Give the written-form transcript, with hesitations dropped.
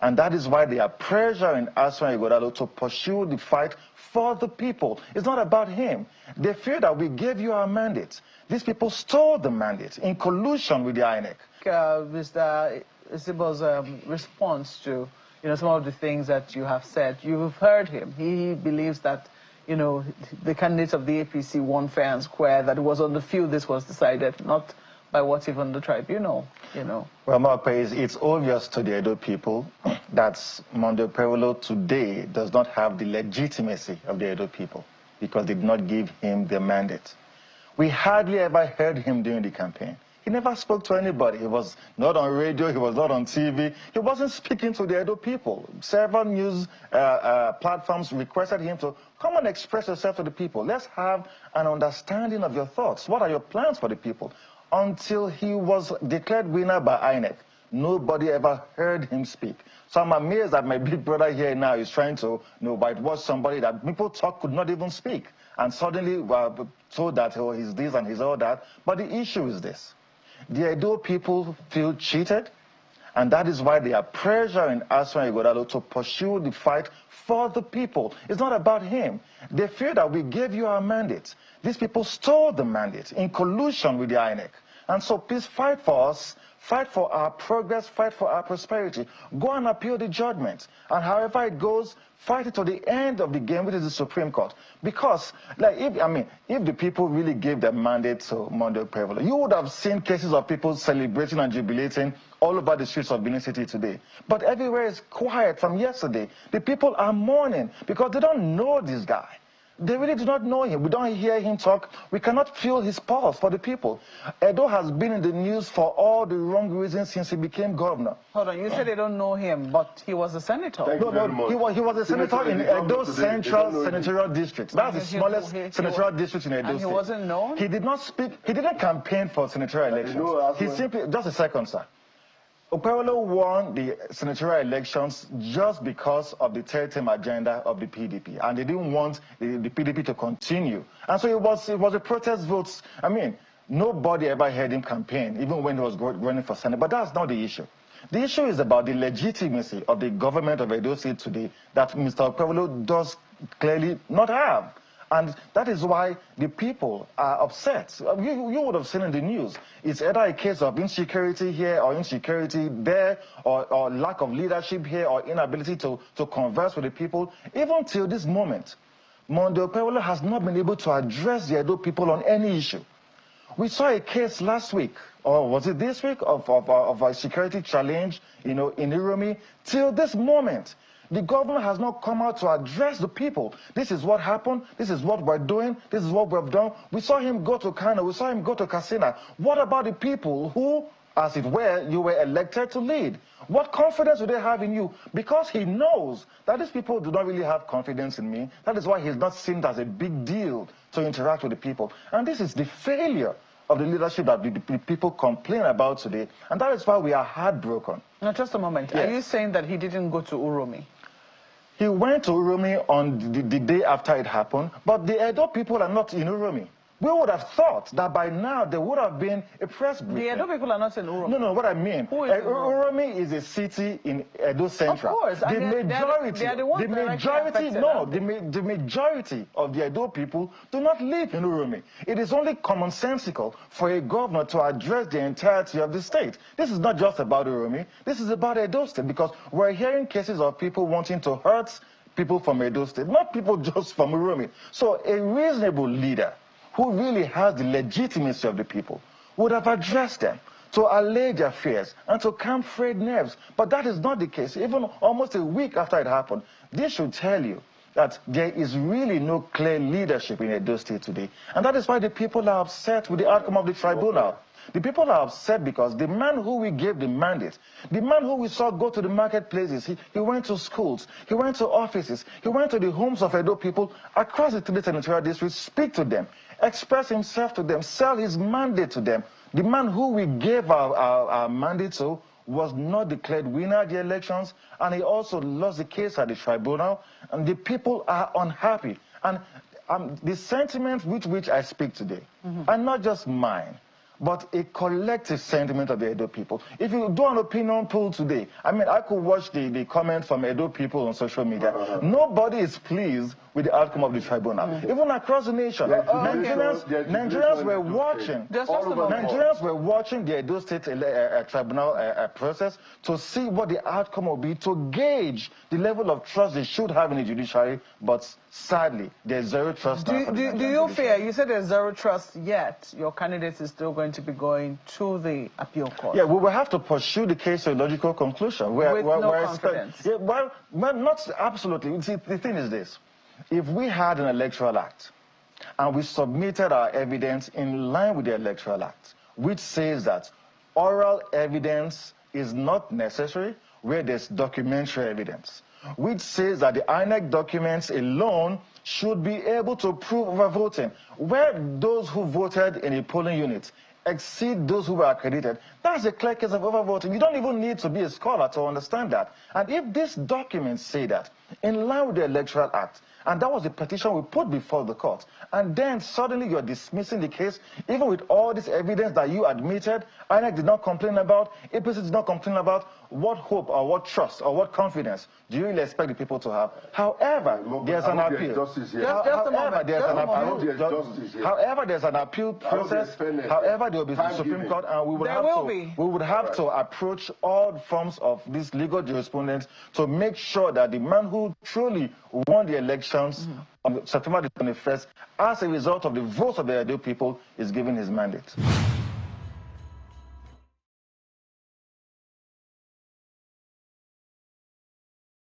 And that is why they are pressuring Aswan Ighodalo to pursue the fight for the people. It's not about him. They fear that we gave you our mandate. These people stole the mandate in collusion with the INEC. Mr. Isibo's response to some of the things that you have said, you've heard him. He believes that the candidates of the APC won fair and square, that it was on the field this was decided, not by what even the tribunal, Well, Mark, it's obvious to the Edo people that Monday Okpebholo today does not have the legitimacy of the Edo people because they did not give him the mandate. We hardly ever heard him during the campaign. He never spoke to anybody. He was not on radio, he was not on TV. He wasn't speaking to the Edo people. Several news platforms requested him to come and express yourself to the people. Let's have an understanding of your thoughts. What are your plans for the people? Until he was declared winner by INEC, nobody ever heard him speak. So I'm amazed that my big brother here now is trying to whitewash somebody that people thought could not even speak. And suddenly told that he's this and he's all that. But the issue is this. The Edo people feel cheated, and that is why they are pressuring Aswan Ighodalo to pursue the fight for the people. It's not about him. They fear that we gave you our mandate. These people stole the mandate in collusion with the INEC. And so please fight for us, fight for our progress, fight for our prosperity. Go and appeal the judgment. And however it goes, fight it to the end of the game, which is the Supreme Court. Because, if the people really gave their mandate to Monday Okpebholo, you would have seen cases of people celebrating and jubilating all over the streets of Benin City today. But everywhere is quiet from yesterday. The people are mourning because they don't know this guy. They really do not know him. We don't hear him talk. We cannot feel his pulse for the people. Edo has been in the news for all the wrong reasons since he became governor. Hold on, you said they don't know him, but he was a senator. He was a senator in Edo Central Senatorial District. That's the smallest senatorial district in Edo State. And he wasn't known? He did not speak. He didn't campaign for senatorial elections. He simply, just a second, sir. Okpebholo won the senatorial elections just because of the third-term agenda of the PDP, and they didn't want the PDP to continue. And so it was a protest vote. Nobody ever heard him campaign, even when he was running for Senate, but that's not the issue. The issue is about the legitimacy of the government of Edo State today that Mr. Okpebholo does clearly not have. And that is why the people are upset. You would have seen in the news. It's either a case of insecurity here or insecurity there, or lack of leadership here, or inability to converse with the people. Even till this moment, Monday Okpebholo has not been able to address the Edo people on any issue. We saw a case last week, or was it this week, of a security challenge, in Uromi. Till this moment, the governor has not come out to address the people. This is what happened. This is what we're doing. This is what we've done. We saw him go to Kano. We saw him go to Katsina. What about the people who, as it were, you were elected to lead? What confidence do they have in you? Because he knows that these people do not really have confidence in me. That is why he's not seen it as a big deal to interact with the people. And this is the failure of the leadership that the people complain about today. And that is why we are heartbroken. Now, just a moment. Yes. Are you saying that he didn't go to Uromi? He went to Uromi on the day after it happened, but the Edo people are not in Uromi. We would have thought that by now there would have been a press briefing. The Edo people are not in Uromi. No, what I mean, Uromi is a city in Edo Central. Of course. The majority of the Edo people do not live in Uromi. It is only commonsensical for a governor to address the entirety of the state. This is not just about Uromi. This is about Edo State, because we're hearing cases of people wanting to hurt people from Edo State, not people just from Uromi. So a reasonable leader who really has the legitimacy of the people would have addressed them to allay their fears and to calm frayed nerves. But that is not the case. Even almost a week after it happened, this should tell you that there is really no clear leadership in Edo State today. And that is why the people are upset with the outcome of the tribunal. The people are upset because the man who we gave the mandate, the man who we saw go to the marketplaces, he went to schools, he went to offices, he went to the homes of Edo people across the three senatorial districts, speak to them, express himself to them, sell his mandate to them. The man who we gave our mandate to was not declared winner at the elections, and he also lost the case at the tribunal, and the people are unhappy. And the sentiments with which I speak today are not just mine, but a collective sentiment of the Edo people. If you do an opinion poll today, I mean, I could watch the comments from Edo people on social media. Nobody is pleased with the outcome of the tribunal. Even across the nation, Nigerians were watching. Nigerians were watching the Edo State tribunal process to see what the outcome will be, to gauge the level of trust they should have in the judiciary. But sadly, there's zero trust. Do you fear? You said there's zero trust, yet your candidate is still going to be going to the appeal court. Yeah, we will have to pursue the case to a logical conclusion. With no confidence. Yeah, well, not absolutely. See, the thing is this. If we had an electoral act and we submitted our evidence in line with the electoral act, which says that oral evidence is not necessary where there's documentary evidence, which says that the INEC documents alone should be able to prove overvoting, where those who voted in a polling unit exceed those who were accredited, that's a clear case of overvoting. You don't even need to be a scholar to understand that. And if these documents say that, in line with the Electoral Act, and that was the petition we put before the court, and then suddenly you're dismissing the case, even with all this evidence that you admitted, INEC did not complain about, APC did not complain about, what hope or what trust or what confidence do you really expect the people to have? However, there's an appeal. However, there's an appeal process. However, there will be the Supreme Court, and we would have to approach all forms of this legal jurisprudence to make sure that the man who truly won the elections on September the 21st, as a result of the votes of the Edo people, is given his mandate.